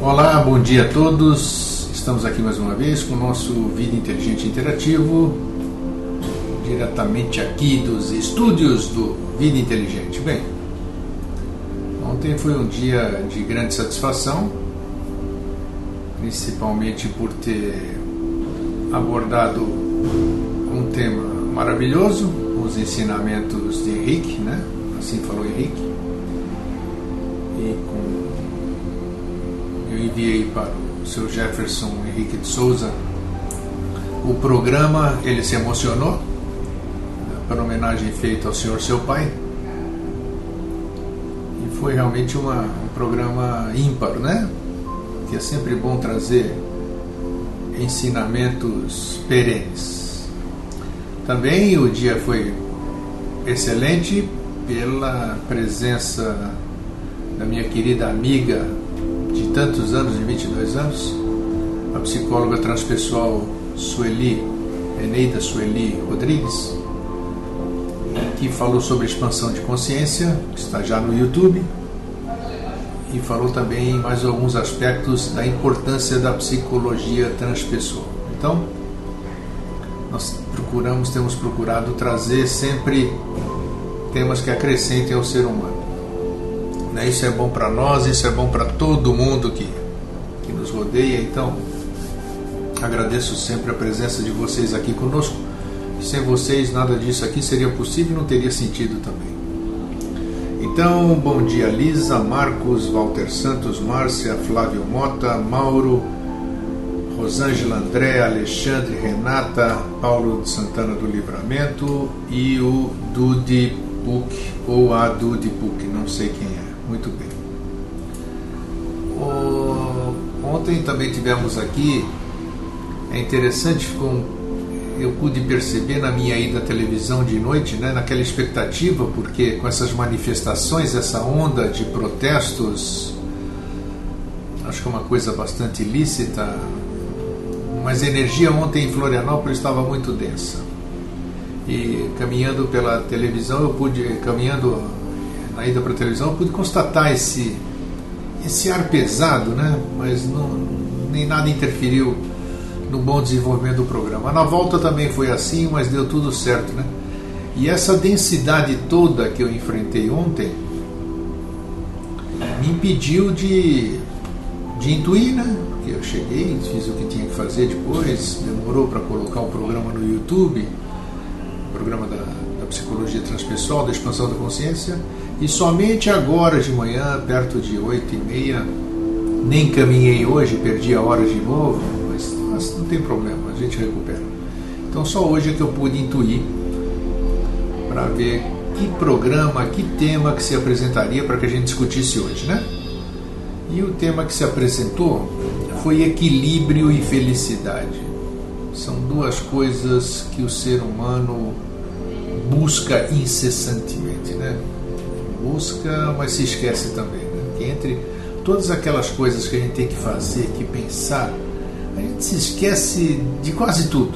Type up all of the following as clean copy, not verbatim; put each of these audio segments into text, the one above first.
Olá, bom dia a todos. Estamos aqui mais uma vez com o nosso Vida Inteligente Interativo, diretamente aqui dos estúdios do Vida Inteligente. Bem, ontem foi um dia de grande satisfação, principalmente por ter abordado um tema maravilhoso, os ensinamentos de Henrique, né? Assim falou Henrique. E eu enviei para o seu Jefferson Henrique de Souza o programa, ele se emocionou, para homenagem feita ao senhor seu pai, e foi realmente um programa ímpar, né? Que é sempre bom trazer ensinamentos perenes. Também o dia foi excelente pela presença da minha querida amiga de tantos anos, de 22 anos, a psicóloga transpessoal Eneida Sueli Rodrigues, que falou sobre expansão de consciência, que está já no YouTube, e falou também mais alguns aspectos da importância da psicologia transpessoal. Então, nós temos procurado trazer sempre temas que acrescentem ao ser humano. Isso é bom para nós, isso é bom para todo mundo que nos rodeia. Então, agradeço sempre a presença de vocês aqui conosco. Sem vocês, nada disso aqui seria possível e não teria sentido também. Então, bom dia Lisa, Marcos, Walter Santos, Márcia, Flávio Mota, Mauro, Rosângela, André, Alexandre, Renata, Paulo de Santana do Livramento e o Dudy Puc, ou a Dudy Puc, não sei quem é. Muito bem. Ontem também tivemos aqui, é interessante, eu pude perceber na minha ida à televisão de noite, né, naquela expectativa, porque com essas manifestações, essa onda de protestos, acho que é uma coisa bastante ilícita, mas a energia ontem em Florianópolis estava muito densa. E caminhando pela televisão, caminhando na ida para a televisão, eu pude constatar esse ar pesado, né? Mas nem nada interferiu no bom desenvolvimento do programa. Na volta também foi assim, mas deu tudo certo, né? E essa densidade toda que eu enfrentei ontem me impediu de intuir, né? Porque eu cheguei, fiz o que tinha que fazer depois, demorou para colocar o programa no YouTube, o programa da psicologia transpessoal, da expansão da consciência, e somente agora de manhã, perto de 8h30, nem caminhei hoje, perdi a hora de novo, mas não tem problema, a gente recupera. Então só hoje é que eu pude intuir para ver que programa, que tema que se apresentaria para que a gente discutisse hoje, né? E o tema que se apresentou foi equilíbrio e felicidade. São duas coisas que o ser humano busca incessantemente, né? Busca, mas se esquece também, né? Que entre todas aquelas coisas que a gente tem que fazer, que pensar, a gente se esquece de quase tudo,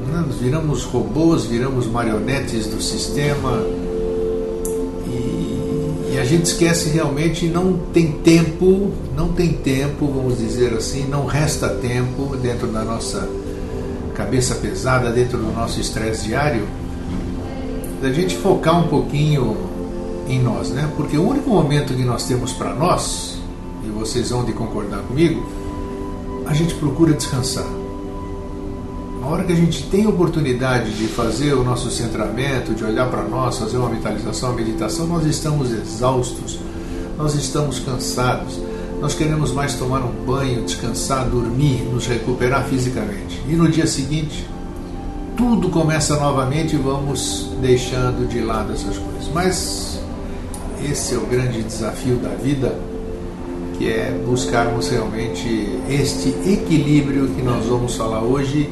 né? Nós viramos robôs, viramos marionetes do sistema e a gente esquece realmente, não tem tempo, vamos dizer assim, não resta tempo dentro da nossa cabeça pesada, dentro do nosso estresse diário, da gente focar um pouquinho em nós, né? Porque o único momento que nós temos para nós, e vocês vão de concordar comigo, a gente procura descansar. Na hora que a gente tem a oportunidade de fazer o nosso centramento, de olhar para nós, fazer uma vitalização, uma meditação, nós estamos exaustos, nós estamos cansados, nós queremos mais tomar um banho, descansar, dormir, nos recuperar fisicamente. E no dia seguinte, tudo começa novamente e vamos deixando de lado essas coisas. Mas esse é o grande desafio da vida, que é buscarmos realmente este equilíbrio que nós vamos falar hoje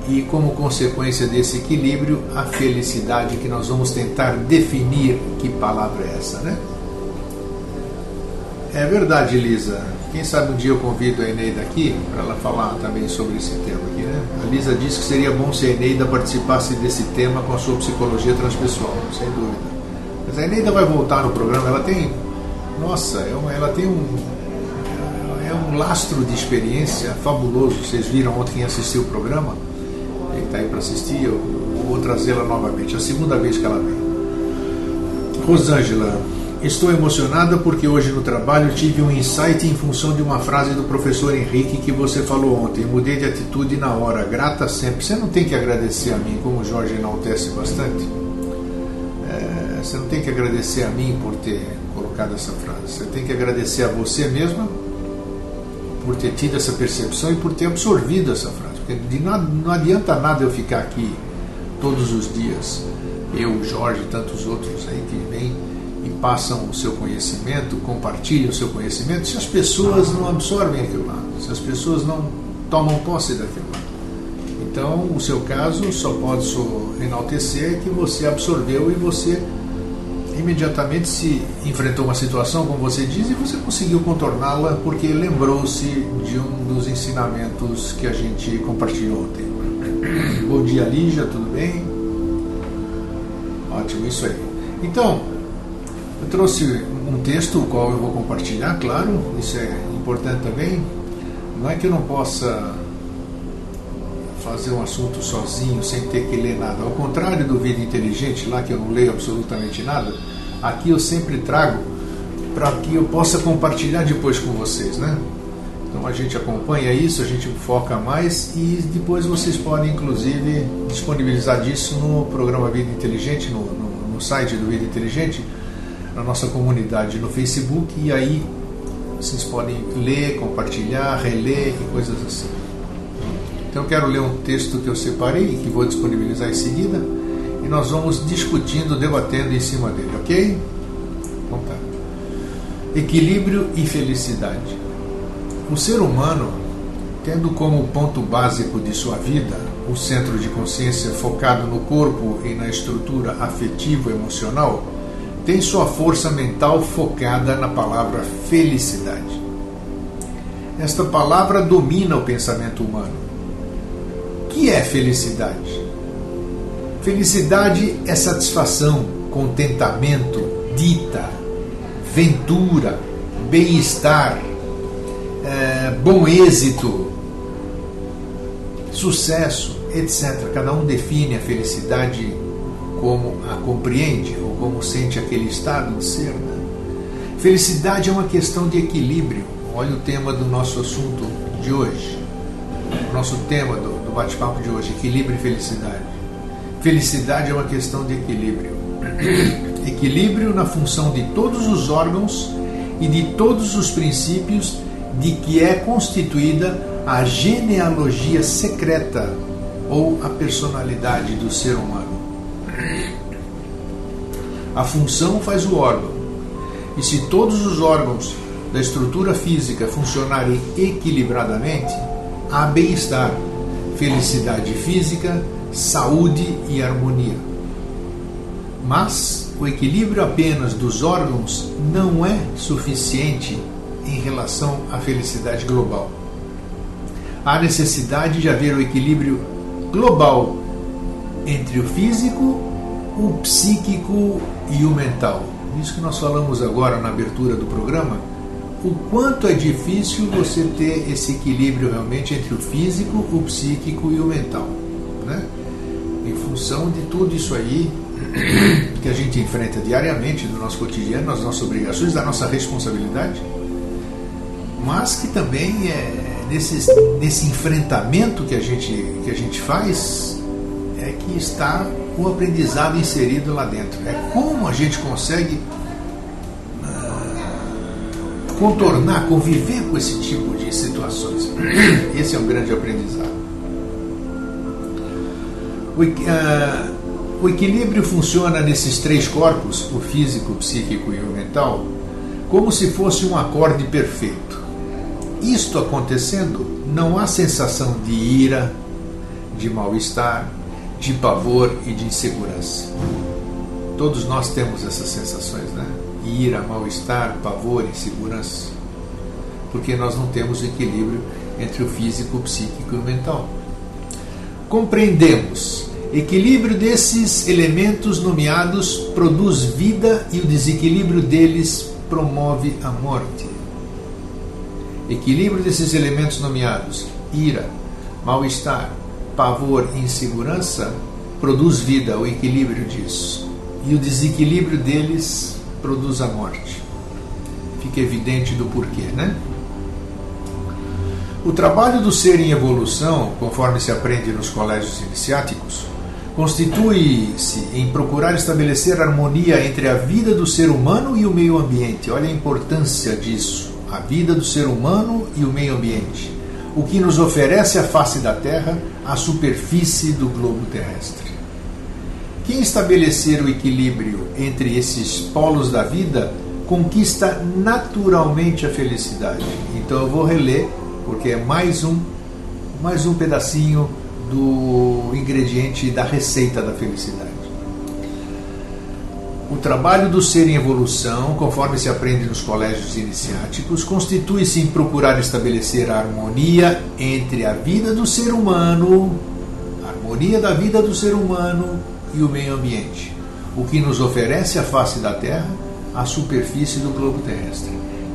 e, como consequência desse equilíbrio, a felicidade, que nós vamos tentar definir. Que palavra é essa, né? É verdade, Lisa. Quem sabe um dia eu convido a Eneida aqui para ela falar também sobre esse tema aqui, né? A Lisa disse que seria bom se a Eneida participasse desse tema com a sua psicologia transpessoal, sem dúvida. Mas a Eneida vai voltar no programa, ela tem... Nossa, ela tem um um lastro de experiência fabuloso. Vocês viram ontem quem assistiu o programa? Ele está aí para assistir, eu vou trazê-la novamente, a segunda vez que ela vem. Rosângela, estou emocionada porque hoje no trabalho tive um insight em função de uma frase do professor Henrique que você falou ontem. Mudei de atitude na hora, grata sempre. Você não tem que agradecer a mim, como o Jorge enaltece bastante. Você não tem que agradecer a mim por ter colocado essa frase. Você tem que agradecer a você mesma por ter tido essa percepção e por ter absorvido essa frase. Porque não adianta nada eu ficar aqui todos os dias, eu, o Jorge e tantos outros aí que vêm e passam o seu conhecimento, compartilham o seu conhecimento, se as pessoas não absorvem aquilo lá, se as pessoas não tomam posse daquilo lá. Então, o seu caso só pode enaltecer que você absorveu e você imediatamente se enfrentou uma situação, como você diz, e você conseguiu contorná-la porque lembrou-se de um dos ensinamentos que a gente compartilhou ontem. Bom dia, Lígia, tudo bem? Ótimo, isso aí. Então, eu trouxe um texto, o qual eu vou compartilhar, claro, isso é importante também. Não é que eu não possa fazer um assunto sozinho, sem ter que ler nada. Ao contrário do Vida Inteligente, lá que eu não leio absolutamente nada, aqui eu sempre trago para que eu possa compartilhar depois com vocês, né? Então a gente acompanha isso, a gente foca mais e depois vocês podem, inclusive, disponibilizar disso no programa Vida Inteligente, no site do Vida Inteligente, na nossa comunidade no Facebook, e aí vocês podem ler, compartilhar, reler e coisas assim. Então eu quero ler um texto que eu separei e que vou disponibilizar em seguida, e nós vamos discutindo, debatendo em cima dele, ok? Então tá. Equilíbrio e felicidade. O ser humano, tendo como ponto básico de sua vida o centro de consciência focado no corpo e na estrutura afetivo-emocional, tem sua força mental focada na palavra felicidade. Esta palavra domina o pensamento humano. O que é felicidade? Felicidade é satisfação, contentamento, dita, ventura, bem-estar, bom êxito, sucesso, etc. Cada um define a felicidade como a compreende ou como sente aquele estado de ser, né? Felicidade é uma questão de equilíbrio. Olha o tema do nosso assunto de hoje. O nosso tema do bate-papo de hoje, equilíbrio e felicidade. Felicidade é uma questão de equilíbrio. Equilíbrio na função de todos os órgãos e de todos os princípios de que é constituída a genealogia secreta ou a personalidade do ser humano. A função faz o órgão, e se todos os órgãos da estrutura física funcionarem equilibradamente, há bem-estar, felicidade física, saúde e harmonia. Mas o equilíbrio apenas dos órgãos não é suficiente em relação à felicidade global. Há necessidade de haver o equilíbrio global entre o físico, o psíquico e o mental. Isso que nós falamos agora na abertura do programa, o quanto é difícil você ter esse equilíbrio realmente entre o físico, o psíquico e o mental, né? Em função de tudo isso aí que a gente enfrenta diariamente no nosso cotidiano, nas nossas obrigações, da nossa responsabilidade, mas que também nesse enfrentamento que a gente faz é que está o aprendizado inserido lá dentro. É como a gente consegue contornar, conviver com esse tipo de situações. Esse é um grande aprendizado. O equilíbrio funciona nesses três corpos, o físico, o psíquico e o mental, como se fosse um acorde perfeito. Isto acontecendo, não há sensação de ira, de mal-estar, de pavor e de insegurança. Todos nós temos essas sensações, né? Ira, mal-estar, pavor, insegurança. Porque nós não temos o equilíbrio entre o físico, o psíquico e o mental. Compreendemos. Equilíbrio desses elementos nomeados produz vida e o desequilíbrio deles promove a morte. Equilíbrio desses elementos nomeados: ira, mal-estar, pavor e insegurança produz vida, o equilíbrio disso. E o desequilíbrio deles produz a morte. Fica evidente do porquê, né? O trabalho do ser em evolução, conforme se aprende nos colégios iniciáticos, constitui-se em procurar estabelecer harmonia entre a vida do ser humano e o meio ambiente. Olha a importância disso. A vida do ser humano e o meio ambiente. O que nos oferece a face da Terra, a superfície do globo terrestre. Quem estabelecer o equilíbrio entre esses polos da vida, conquista naturalmente a felicidade. Então eu vou reler, porque é mais um pedacinho do ingrediente da receita da felicidade. O trabalho do ser em evolução, conforme se aprende nos colégios iniciáticos, constitui-se em procurar estabelecer a harmonia entre a vida do ser humano, a harmonia da vida do ser humano e o meio ambiente, o que nos oferece a face da Terra, a superfície do globo terrestre.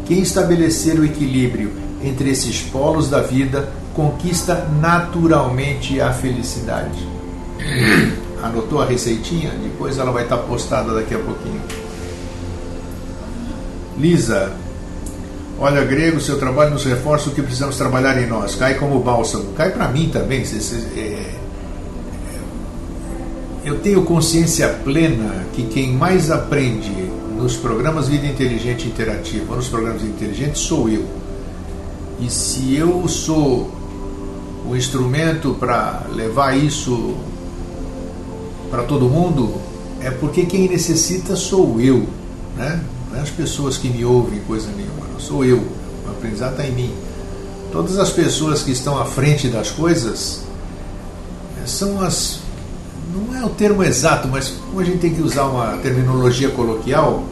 Quem estabelecer o equilíbrio entre esses polos da vida conquista naturalmente a felicidade. Anotou a receitinha? Depois ela vai estar postada daqui a pouquinho. Lisa, olha, Grego, seu trabalho nos reforça o que precisamos trabalhar em nós. Cai como bálsamo. Cai para mim também. Eu tenho consciência plena que quem mais aprende nos programas Vida Inteligente Interativa ou nos programas inteligentes sou eu. E se eu sou o instrumento para levar isso para todo mundo, é porque quem necessita sou eu, né? Não é as pessoas que me ouvem coisa nenhuma, não sou eu. O aprendizado está em mim. Todas as pessoas que estão à frente das coisas são as... Não é o termo exato, mas como a gente tem que usar uma terminologia coloquial,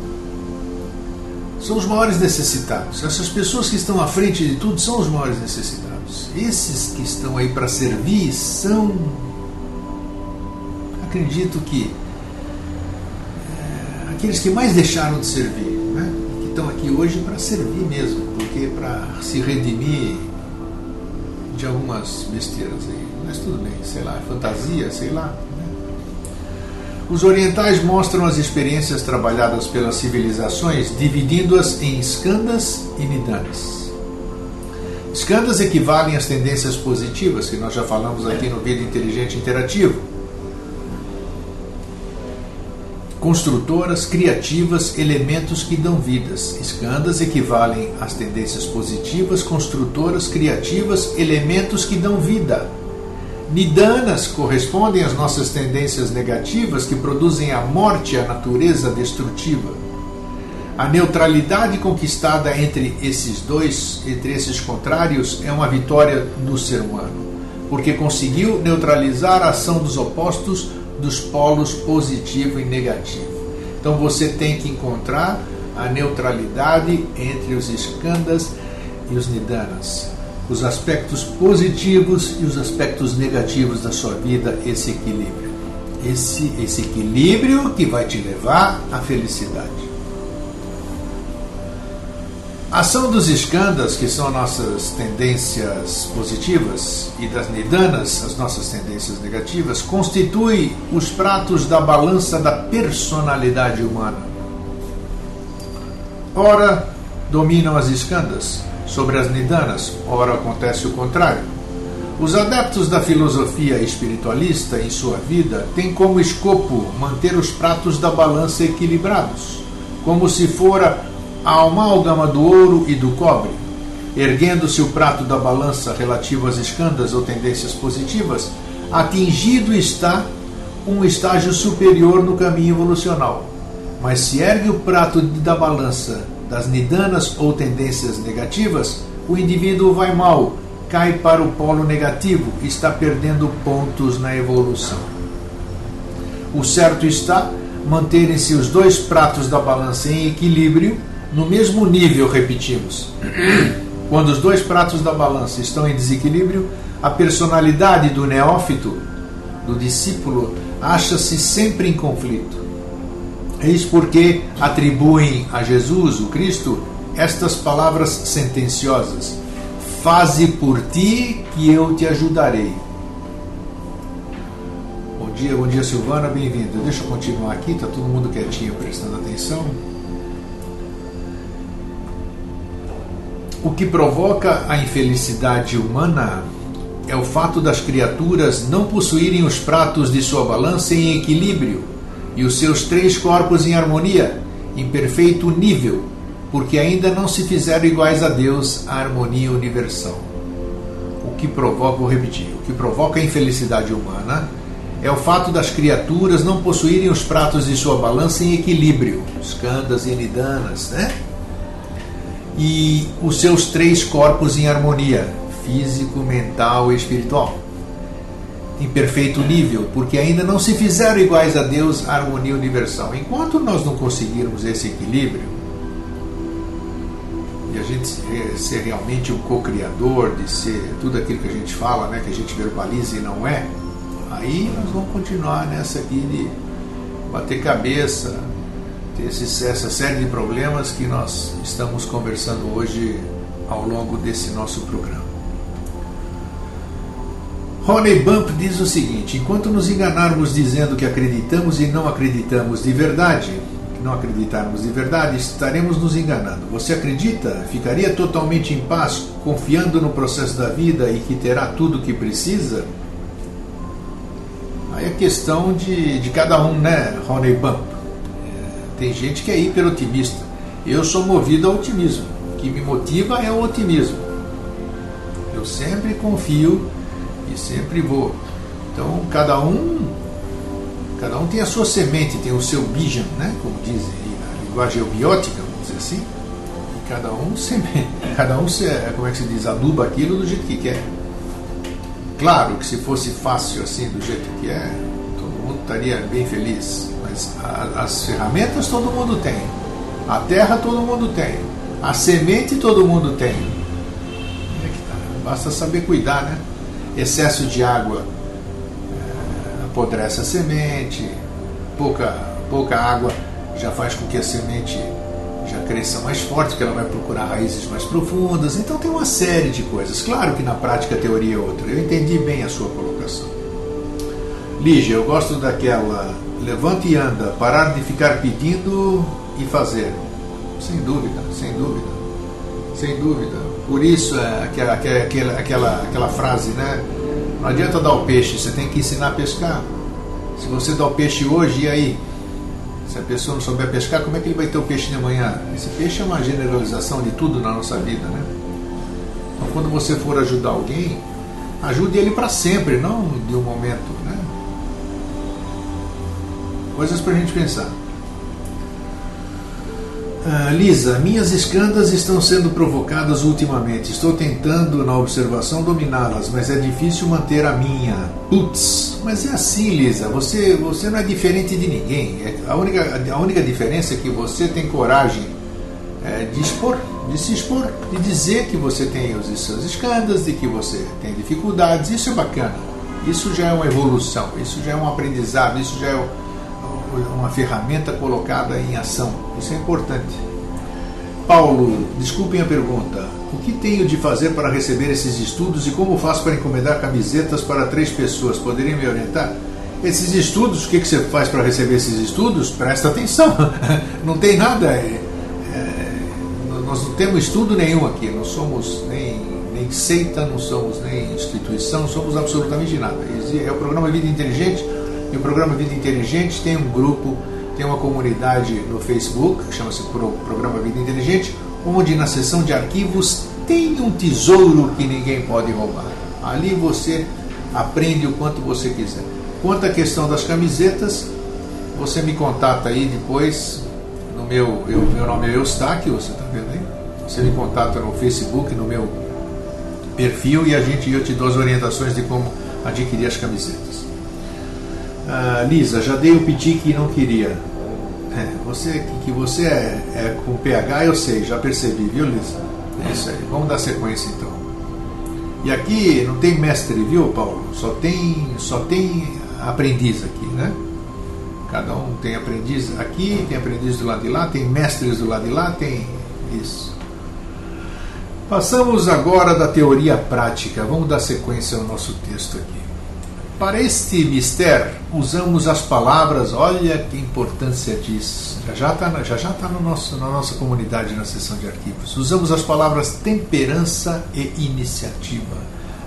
são os maiores necessitados. Essas pessoas que estão à frente de tudo são os maiores necessitados. Esses que estão aí para servir são... Acredito que aqueles que mais deixaram de servir, né? Que estão aqui hoje para servir mesmo, porque para se redimir de algumas besteiras aí. Mas tudo bem, sei lá, fantasia, sei lá. Né? Os orientais mostram as experiências trabalhadas pelas civilizações, dividindo-as em skandhas e nidanas. Skandhas equivalem às tendências positivas, que nós já falamos aqui no Vida Inteligente Interativo. Construtoras, criativas, elementos que dão vidas. Skandhas equivalem às tendências positivas, construtoras, criativas, elementos que dão vida. Nidanas correspondem às nossas tendências negativas que produzem a morte e a natureza destrutiva. A neutralidade conquistada entre esses contrários, é uma vitória do ser humano, porque conseguiu neutralizar a ação dos opostos dos polos positivo e negativo. Então você tem que encontrar a neutralidade entre os skandhas e os nidanas, os aspectos positivos e os aspectos negativos da sua vida, esse equilíbrio. Esse equilíbrio que vai te levar à felicidade. A ação dos skandhas, que são nossas tendências positivas, e das nidanas, as nossas tendências negativas, constitui os pratos da balança da personalidade humana. Ora dominam as skandhas sobre as nidanas, ora acontece o contrário. Os adeptos da filosofia espiritualista em sua vida têm como escopo manter os pratos da balança equilibrados, como se fora a amálgama do ouro e do cobre. Erguendo-se o prato da balança relativo às skandhas ou tendências positivas, atingido está um estágio superior no caminho evolucional. Mas se ergue o prato da balança das nidanas ou tendências negativas, o indivíduo vai mal, cai para o polo negativo e está perdendo pontos na evolução. O certo está manterem-se os dois pratos da balança em equilíbrio, no mesmo nível, repetimos. Quando os dois pratos da balança estão em desequilíbrio, a personalidade do neófito, do discípulo, acha-se sempre em conflito. Eis porque atribuem a Jesus, o Cristo, estas palavras sentenciosas: faze por ti que eu te ajudarei. Bom dia Silvana, bem-vinda. Deixa eu continuar aqui, está todo mundo quietinho prestando atenção. O que provoca a infelicidade humana é o fato das criaturas não possuírem os pratos de sua balança em equilíbrio e os seus 3 corpos em harmonia, em perfeito nível, porque ainda não se fizeram iguais a Deus, a harmonia universal. Vou repetir, o que provoca a infelicidade humana é o fato das criaturas não possuírem os pratos de sua balança em equilíbrio, skandhas e nidanas, né? E os seus 3 corpos em harmonia, físico, mental e espiritual, em perfeito nível, porque ainda não se fizeram iguais a Deus, a harmonia universal. Enquanto nós não conseguirmos esse equilíbrio, e a gente ser realmente um co-criador, de ser tudo aquilo que a gente fala, né, que a gente verbaliza e não é, aí nós vamos continuar nessa aqui de bater cabeça, ter essa série de problemas que nós estamos conversando hoje ao longo desse nosso programa. Ronnie Bump diz o seguinte: enquanto nos enganarmos dizendo que acreditamos e não acreditamos de verdade, estaremos nos enganando. Você acredita? Ficaria totalmente em paz, confiando no processo da vida e que terá tudo o que precisa? Aí é questão de cada um, né, Ronnie Bump? Tem gente que é hiper otimista. Eu sou movido ao otimismo. O que me motiva é o otimismo. Eu sempre confio e sempre vou. Então cada um tem a sua semente, tem o seu bijan, né? Como dizem aí na linguagem eubiótica, vamos dizer assim. E cada um, como é que se diz, aduba aquilo do jeito que quer. Claro que se fosse fácil assim, do jeito que é, todo mundo estaria bem feliz. Mas as ferramentas todo mundo tem. A terra todo mundo tem. A semente todo mundo tem. Basta saber cuidar, né? Excesso de água apodrece a semente. Pouca água já faz com que a semente já cresça mais forte, porque ela vai procurar raízes mais profundas. Então tem uma série de coisas. Claro que na prática a teoria é outra. Eu entendi bem a sua colocação. Lígia, eu gosto daquela: levante e anda, parar de ficar pedindo e fazer. Sem dúvida, sem dúvida, sem dúvida. Por isso aquela frase, né? Não adianta dar o peixe, você tem que ensinar a pescar. Se você dá o peixe hoje, e aí? Se a pessoa não souber pescar, como é que ele vai ter o peixe de amanhã? Esse peixe é uma generalização de tudo na nossa vida, né? Então, quando você for ajudar alguém, ajude ele para sempre, não de um momento, né? Coisas para a gente pensar. Lisa, minhas skandhas estão sendo provocadas ultimamente. Estou tentando, na observação, dominá-las, mas é difícil manter a minha. Putz, mas é assim, Lisa. Você não é diferente de ninguém. A única diferença é que você tem coragem de se expor, de dizer que você tem os seus skandhas, de que você tem dificuldades. Isso é bacana. Isso já é uma evolução. Isso já é um aprendizado. Isso já é uma ferramenta colocada em ação. Isso é importante. Paulo, desculpem a pergunta. O que tenho de fazer para receber esses estudos e como faço para encomendar camisetas para 3 pessoas? Poderiam me orientar? Esses estudos, o que você faz para receber esses estudos? Presta atenção. Não tem nada. Nós não temos estudo nenhum aqui. Não somos nem seita, não somos nem instituição, não somos absolutamente nada. É o programa Vida Inteligente. E o programa Vida Inteligente tem um grupo, tem uma comunidade no Facebook, que chama-se Programa Vida Inteligente, onde na seção de arquivos tem um tesouro que ninguém pode roubar. Ali você aprende o quanto você quiser. Quanto à questão das camisetas, você me contata aí depois, meu nome é Eustáquio, você está vendo aí? Você me contata no Facebook, no meu perfil, e eu te dou as orientações de como adquirir as camisetas. Lisa, já dei o piti que não queria. Você é com PH, eu sei, já percebi, viu, Lisa? É isso aí, vamos dar sequência então. E aqui não tem mestre, viu, Paulo? Só tem aprendiz aqui, né? Cada um tem aprendiz aqui, tem aprendiz do lado de lá, tem mestres do lado de lá, tem isso. Passamos agora da teoria à prática. Vamos dar sequência ao nosso texto aqui. Para este mistério, usamos as palavras, olha que importância disso. Já está na nossa comunidade, na seção de arquivos. Usamos as palavras temperança e iniciativa,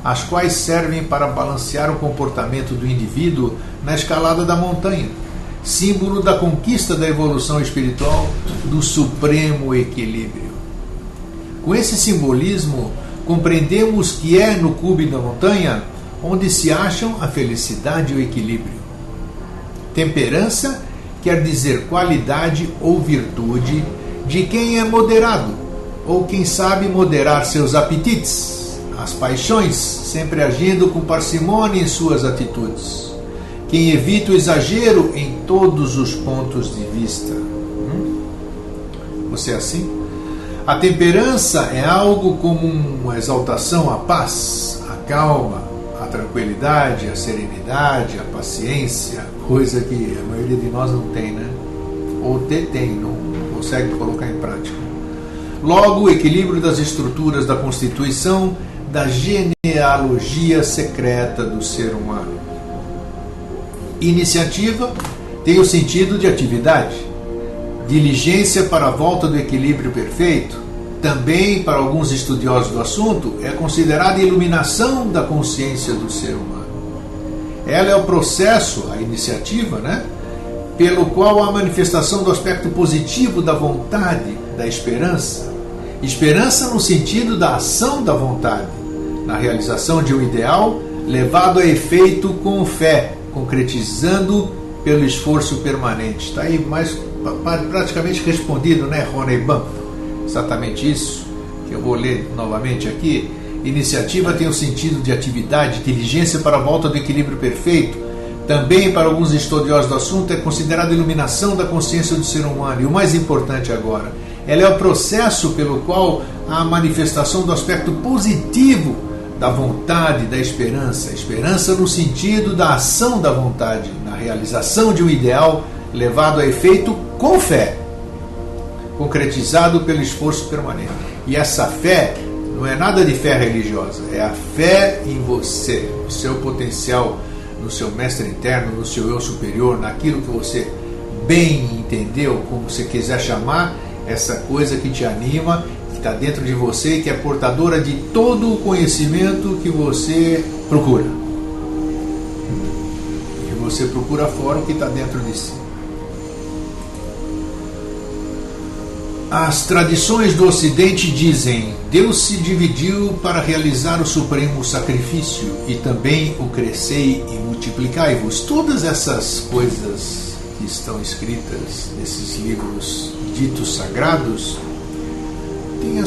as quais servem para balancear o comportamento do indivíduo na escalada da montanha, símbolo da conquista da evolução espiritual, do supremo equilíbrio. Com esse simbolismo, compreendemos que é no cume da montanha onde se acham a felicidade e o equilíbrio. Temperança quer dizer qualidade ou virtude de quem é moderado, ou quem sabe moderar seus apetites, as paixões, sempre agindo com parcimônia em suas atitudes. Quem evita o exagero em todos os pontos de vista. Você é assim? A temperança é algo como uma exaltação à paz, à calma, à tranquilidade, à serenidade, à paciência, coisa que a maioria de nós não tem, né? Ou tem, não consegue colocar em prática. Logo, o equilíbrio das estruturas da constituição, da genealogia secreta do ser humano. Iniciativa tem o sentido de atividade. Diligência para a volta do equilíbrio perfeito, também para alguns estudiosos do assunto, é considerada a iluminação da consciência do ser humano. Ela é o processo, a iniciativa, né, pelo qual há a manifestação do aspecto positivo da vontade, da esperança. Esperança no sentido da ação da vontade, na realização de um ideal levado a efeito com fé, concretizando pelo esforço permanente. Está aí mais praticamente respondido, né, Rony Ban? Exatamente isso, que eu vou ler novamente aqui. Iniciativa tem o sentido de atividade, diligência para a volta do equilíbrio perfeito. Também, para alguns estudiosos do assunto, é considerada a iluminação da consciência do ser humano. E o mais importante agora, ela é o processo pelo qual há a manifestação do aspecto positivo da vontade, da esperança. Esperança no sentido da ação da vontade, na realização de um ideal levado a efeito com fé, concretizado pelo esforço permanente. E essa fé não é nada de fé religiosa, é a fé em você, no seu potencial, no seu mestre interno, no seu eu superior, naquilo que você bem entendeu, como você quiser chamar, essa coisa que te anima, que está dentro de você e que é portadora de todo o conhecimento que você procura. E você procura fora o que está dentro de si. As tradições do Ocidente dizem: Deus se dividiu para realizar o supremo sacrifício e também o crescei e multiplicai-vos. Todas essas coisas que estão escritas nesses livros ditos sagrados tem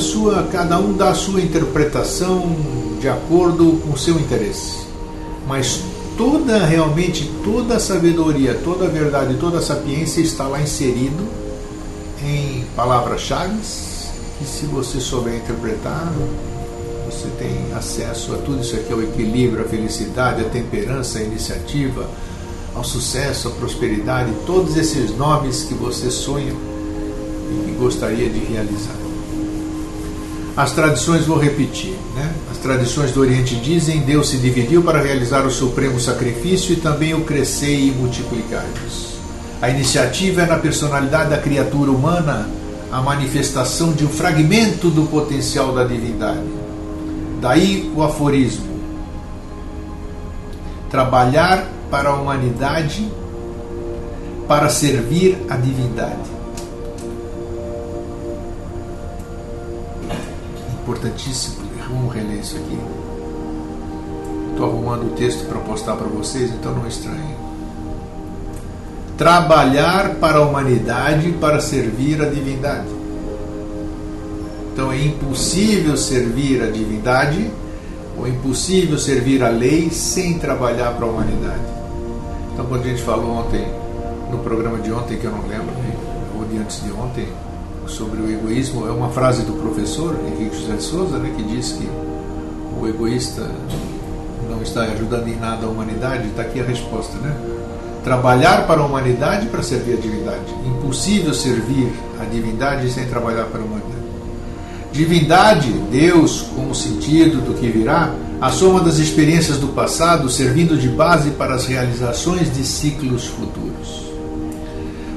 cada um dá a sua interpretação de acordo com o seu interesse. Mas realmente toda a sabedoria, toda a verdade, toda a sapiência está lá inserido em palavras-chave que, se você souber interpretar, você tem acesso a tudo isso aqui, ao equilíbrio, à felicidade, à temperança, à iniciativa, ao sucesso, à prosperidade, todos esses nomes que você sonha e que gostaria de realizar. As tradições, vou repetir, né? As tradições do Oriente dizem: Deus se dividiu para realizar o supremo sacrifício e também o crescei e multiplicai-vos. A iniciativa é na personalidade da criatura humana a manifestação de um fragmento do potencial da divindade. Daí o aforismo: trabalhar para a humanidade para servir a divindade. Importantíssimo, vamos reler isso aqui. Estou arrumando o texto para postar para vocês, então não estranhem. Trabalhar para a humanidade para servir a divindade. Então é impossível servir a divindade ou é impossível servir a lei sem trabalhar para a humanidade. Então, quando a gente falou ontem, no programa de ontem, que eu não lembro, ou de antes de ontem, sobre o egoísmo, é uma frase do professor Henrique José de Souza, né, que diz que o egoísta não está ajudando em nada a humanidade. Está aqui a resposta, né? Trabalhar para a humanidade para servir a divindade. Impossível servir a divindade sem trabalhar para a humanidade. Divindade, Deus, como sentido do que virá, a soma das experiências do passado, servindo de base para as realizações de ciclos futuros.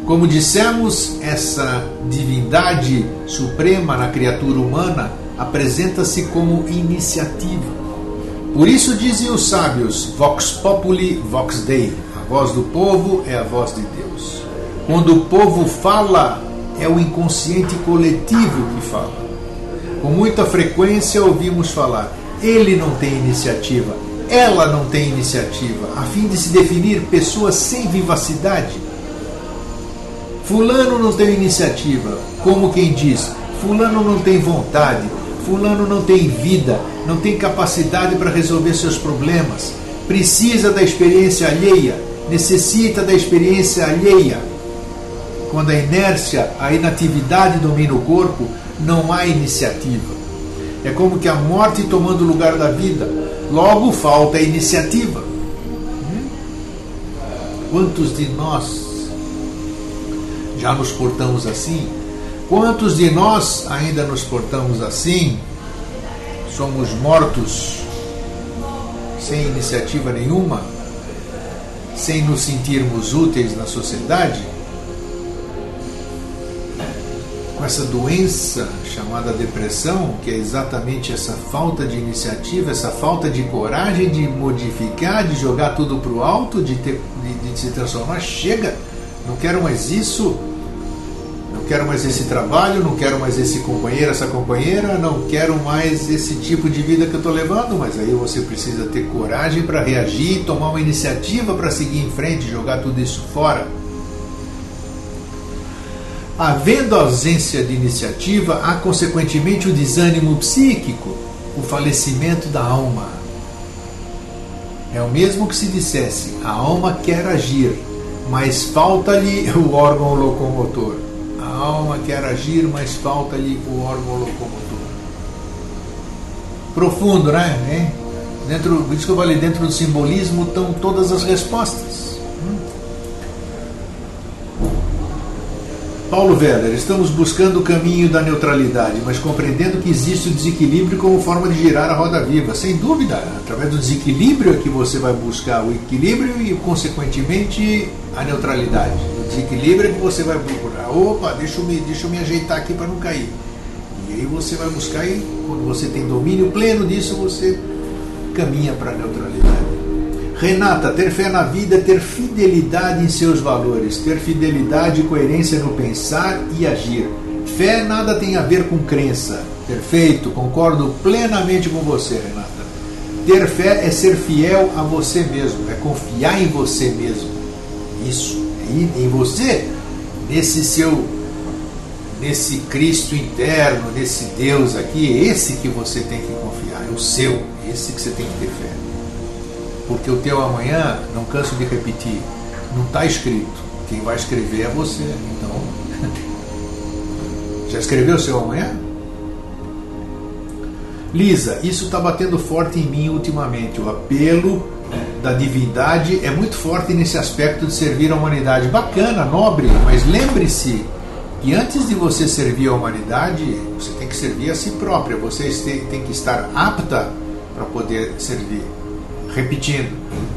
Como dissemos, essa divindade suprema na criatura humana apresenta-se como iniciativa. Por isso dizem os sábios, Vox Populi, Vox Dei, a voz do povo é a voz de Deus. Quando o povo fala, é o inconsciente coletivo que fala. Com muita frequência ouvimos falar, ele não tem iniciativa, ela não tem iniciativa, a fim de se definir pessoas sem vivacidade. Fulano não tem iniciativa, como quem diz, fulano não tem vontade, fulano não tem vida, não tem capacidade para resolver seus problemas, precisa da experiência alheia, necessita da experiência alheia. Quando a inércia, a inatividade domina o corpo, não há iniciativa. É como que a morte tomando o lugar da vida, logo falta a iniciativa. Quantos de nós já nos portamos assim? Quantos de nós ainda nos portamos assim? Somos mortos, sem iniciativa nenhuma, sem nos sentirmos úteis na sociedade? Com essa doença chamada depressão, que é exatamente essa falta de iniciativa, essa falta de coragem de modificar, de jogar tudo para o alto, de se transformar. Chega, não quero mais isso, não quero mais esse trabalho, não quero mais esse companheiro, essa companheira, não quero mais esse tipo de vida que eu estou levando. Mas aí você precisa ter coragem para reagir, tomar uma iniciativa para seguir em frente, jogar tudo isso fora. Havendo ausência de iniciativa, há consequentemente o desânimo psíquico, o falecimento da alma. É o mesmo que se dissesse, a alma quer agir, mas falta-lhe o órgão locomotor. A alma quer agir, mas falta-lhe o órgão locomotor. Profundo, né? Por isso que eu falei, dentro do simbolismo estão todas as respostas. Paulo Weller, estamos buscando o caminho da neutralidade, mas compreendendo que existe o desequilíbrio como forma de girar a roda viva. Sem dúvida, através do desequilíbrio é que você vai buscar o equilíbrio e, consequentemente, a neutralidade. O desequilíbrio é que você vai procurar. Opa, deixa eu me ajeitar aqui para não cair. E aí você vai buscar e, quando você tem domínio pleno disso, você caminha para a neutralidade. Renata, ter fé na vida é ter fidelidade em seus valores, ter fidelidade e coerência no pensar e agir. Fé nada tem a ver com crença. Perfeito, concordo plenamente com você, Renata. Ter fé é ser fiel a você mesmo, é confiar em você mesmo. Isso, em você, nesse Cristo interno, nesse Deus aqui, é esse que você tem que confiar, é o seu, esse que você tem que ter fé. Porque o teu amanhã, não canso de repetir, não está escrito. Quem vai escrever é você. Então, já escreveu o seu amanhã? Lisa, isso está batendo forte em mim ultimamente. O apelo da divindade é muito forte nesse aspecto de servir a humanidade. Bacana, nobre, mas lembre-se que antes de você servir a humanidade, você tem que servir a si própria. Você tem que estar apta para poder servir. Repetindo,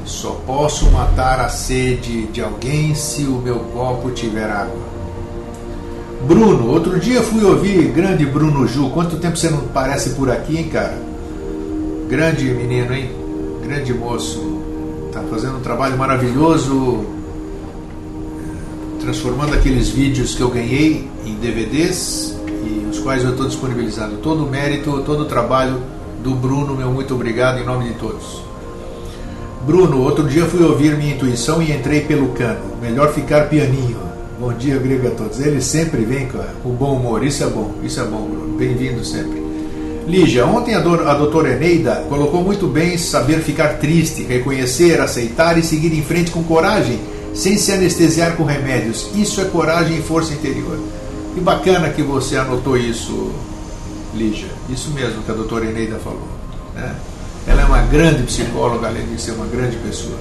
só posso matar a sede de alguém se o meu copo tiver água. Bruno, outro dia fui ouvir grande Bruno Ju. Quanto tempo você não aparece por aqui, hein, cara? Grande menino, hein? Grande moço. Tá fazendo um trabalho maravilhoso, transformando aqueles vídeos que eu ganhei em DVDs, e os quais eu estou disponibilizando. Todo o mérito, todo o trabalho do Bruno, meu muito obrigado em nome de todos. Bruno, outro dia fui ouvir minha intuição e entrei pelo cano. Melhor ficar pianinho. Bom dia, grego a todos. Ele sempre vem com bom humor. Isso é bom, Bruno. Bem-vindo sempre. Lígia, ontem a doutora Eneida colocou muito bem saber ficar triste, reconhecer, aceitar e seguir em frente com coragem, sem se anestesiar com remédios. Isso é coragem e força interior. Que bacana que você anotou isso, Lígia. Isso mesmo que a doutora Eneida falou, né? Ela é uma grande psicóloga, além de ser uma grande pessoa.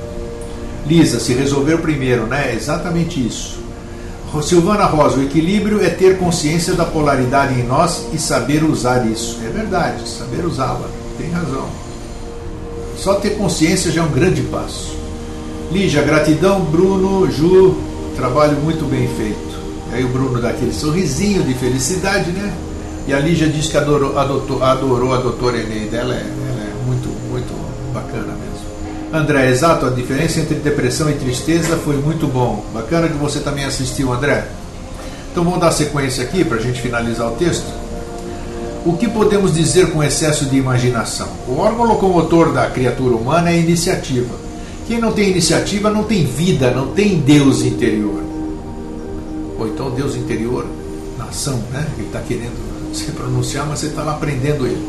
Lisa, se resolver primeiro, né? Exatamente isso. Silvana Rosa, o equilíbrio é ter consciência da polaridade em nós e saber usar isso. É verdade, saber usá-la, tem razão. Só ter consciência já é um grande passo. Lígia, gratidão, Bruno, Ju, trabalho muito bem feito. Aí o Bruno dá aquele sorrisinho de felicidade, né? E a Lígia diz que adorou a doutora Eneida. Ela é muito, muito bacana mesmo. André, exato, a diferença entre depressão e tristeza foi muito bom. Bacana que você também assistiu, André. Então vamos dar sequência aqui para a gente finalizar o texto. O que podemos dizer com excesso de imaginação? O órgão locomotor da criatura humana é a iniciativa. Quem não tem iniciativa não tem vida, não tem Deus interior. Ou então Deus interior, nação, né? Ele está querendo se pronunciar, mas você está lá aprendendo ele.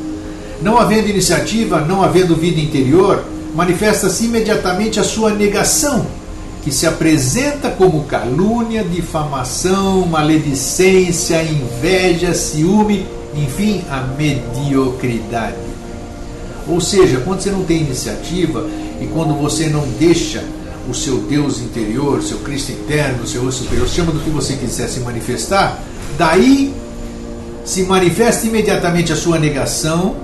Não havendo iniciativa, não havendo vida interior, manifesta-se imediatamente a sua negação, que se apresenta como calúnia, difamação, maledicência, inveja, ciúme, enfim, a mediocridade. Ou seja, quando você não tem iniciativa e quando você não deixa o seu Deus interior, o seu Cristo interno, o seu eu superior, chama do que você quiser se manifestar, daí se manifesta imediatamente a sua negação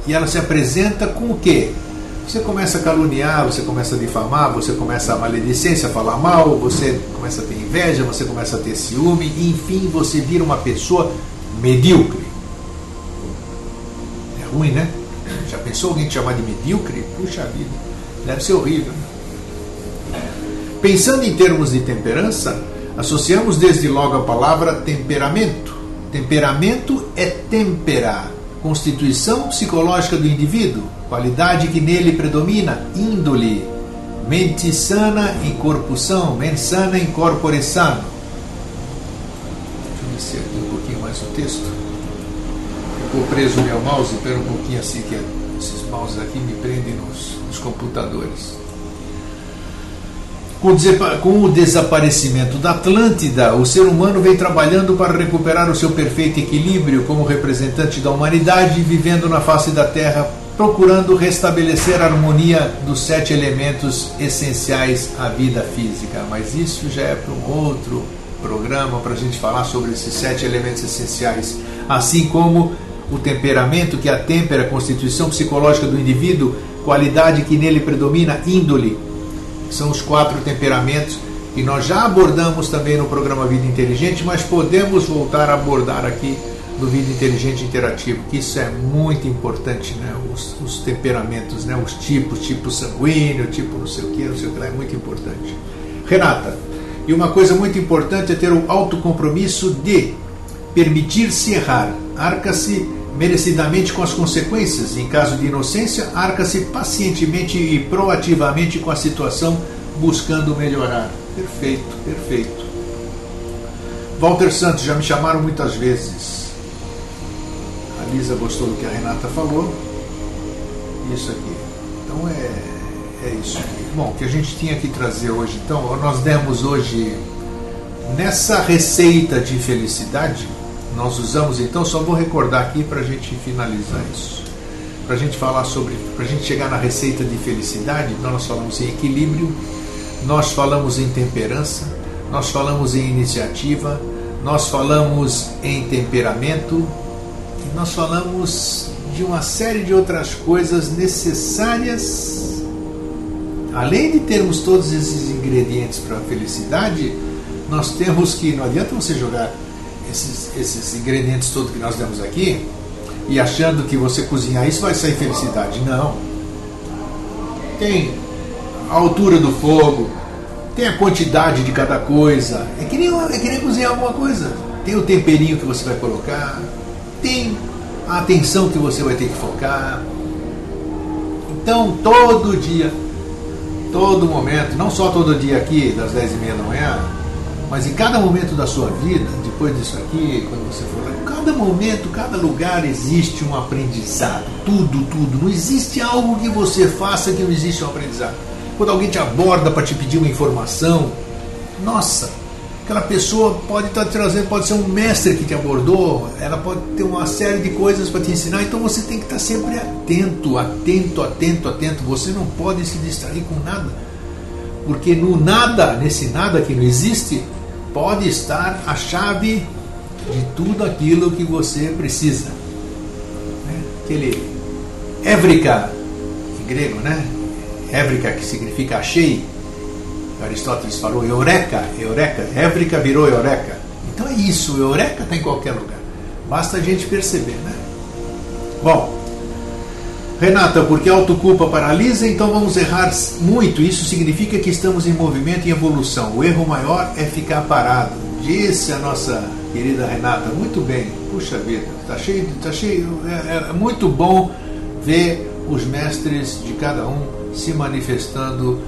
e ela se apresenta com o quê? Você começa a caluniar, você começa a difamar, você começa a maledicência, a falar mal, você começa a ter inveja, você começa a ter ciúme, e, enfim, você vira uma pessoa medíocre. É ruim, né? Já pensou alguém te chamar de medíocre? Puxa vida, deve ser horrível. Pensando em termos de temperança, associamos desde logo a palavra temperamento. Temperamento é temperar, constituição psicológica do indivíduo, qualidade que nele predomina, índole, mente sana em corpo são, mens sana em corpore sano. Deixa eu descer aqui um pouquinho mais o texto. Ficou preso o meu mouse, espera um pouquinho assim, que esses mouses aqui me prendem nos computadores. Com o desaparecimento da Atlântida, o ser humano vem trabalhando para recuperar o seu perfeito equilíbrio como representante da humanidade, vivendo na face da Terra, procurando restabelecer a harmonia dos 7 elementos essenciais à vida física. Mas isso já é para um outro programa, para a gente falar sobre esses 7 elementos essenciais, assim como o temperamento, que atempera a constituição psicológica do indivíduo, qualidade que nele predomina, índole. São os 4 temperamentos que nós já abordamos também no programa Vida Inteligente, mas podemos voltar a abordar aqui no Vida Inteligente Interativo, que isso é muito importante, né? Os temperamentos, né? Os tipos, tipo sanguíneo, tipo não sei o que, é muito importante. Renata, e uma coisa muito importante é ter o autocompromisso de permitir-se errar, arca-se merecidamente com as consequências, em caso de inocência, arca-se pacientemente e proativamente com a situação, buscando melhorar. Perfeito, perfeito. Walter Santos, já me chamaram muitas vezes. A Lisa gostou do que a Renata falou. Isso aqui. Então é isso aqui. Bom, o que a gente tinha que trazer hoje, então, nós demos hoje, nessa receita de felicidade, nós usamos, então, só vou recordar aqui para a gente finalizar isso. Para a gente falar sobre, para a gente chegar na receita de felicidade, então nós falamos em equilíbrio, nós falamos em temperança, nós falamos em iniciativa, nós falamos em temperamento, e nós falamos de uma série de outras coisas necessárias. Além de termos todos esses ingredientes para a felicidade, nós temos que, não adianta você jogar esses ingredientes todos que nós demos aqui e achando que você cozinhar isso vai sair felicidade. Não. Tem a altura do fogo, tem a quantidade de cada coisa. É que nem cozinhar alguma coisa. Tem o temperinho que você vai colocar, tem a atenção que você vai ter que focar. Então, todo dia, todo momento, não só todo dia aqui das 10h30 da manhã, mas em cada momento da sua vida, depois disso aqui, quando você for lá, cada momento, cada lugar existe um aprendizado. Tudo. Não existe algo que você faça que não existe um aprendizado. Quando alguém te aborda para te pedir uma informação, nossa, aquela pessoa pode estar trazendo, pode ser um mestre que te abordou, ela pode ter uma série de coisas para te ensinar, então você tem que estar sempre atento. Você não pode se distrair com nada, porque no nada, nesse nada que não existe, pode estar a chave de tudo aquilo que você precisa. Aquele Évrika, em grego, né? Évrika, que significa achei. Aristóteles falou eureka, Évrika virou eureka. Então é isso, o eureka está em qualquer lugar. Basta a gente perceber, né? Bom, Renata, porque a autoculpa paralisa, então vamos errar muito. Isso significa que estamos em movimento e evolução. O erro maior é ficar parado. Disse a nossa querida Renata. Muito bem. Puxa vida, está cheio. É muito bom ver os mestres de cada um se manifestando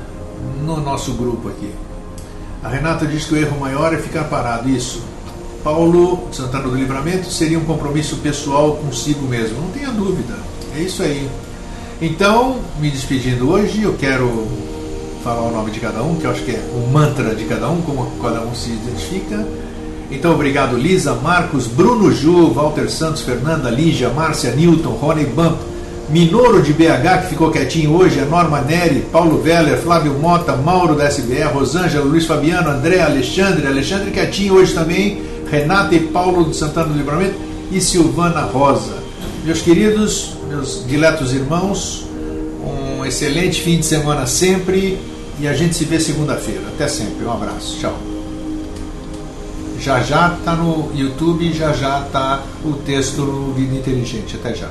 no nosso grupo aqui. A Renata diz que o erro maior é ficar parado. Isso. Paulo Santana do Livramento seria um compromisso pessoal consigo mesmo. Não tenha dúvida. É isso aí. Então, me despedindo hoje, eu quero falar o nome de cada um, que eu acho que é o mantra de cada um, como cada um se identifica. Então, obrigado Lisa, Marcos, Bruno Ju, Walter Santos, Fernanda, Lígia, Márcia, Newton, Rony Bump, Minoro de BH, que ficou quietinho hoje, a Norma Neri, Paulo Veller, Flávio Mota, Mauro da SBR, Rosângela, Luiz Fabiano, André, Alexandre quietinho hoje também, Renata e Paulo do Santana do Livramento e Silvana Rosa. Meus queridos, meus diletos irmãos, um excelente fim de semana sempre e a gente se vê segunda-feira. Até sempre, um abraço, tchau. Já está no YouTube, já está o texto no Vida Inteligente. Até já.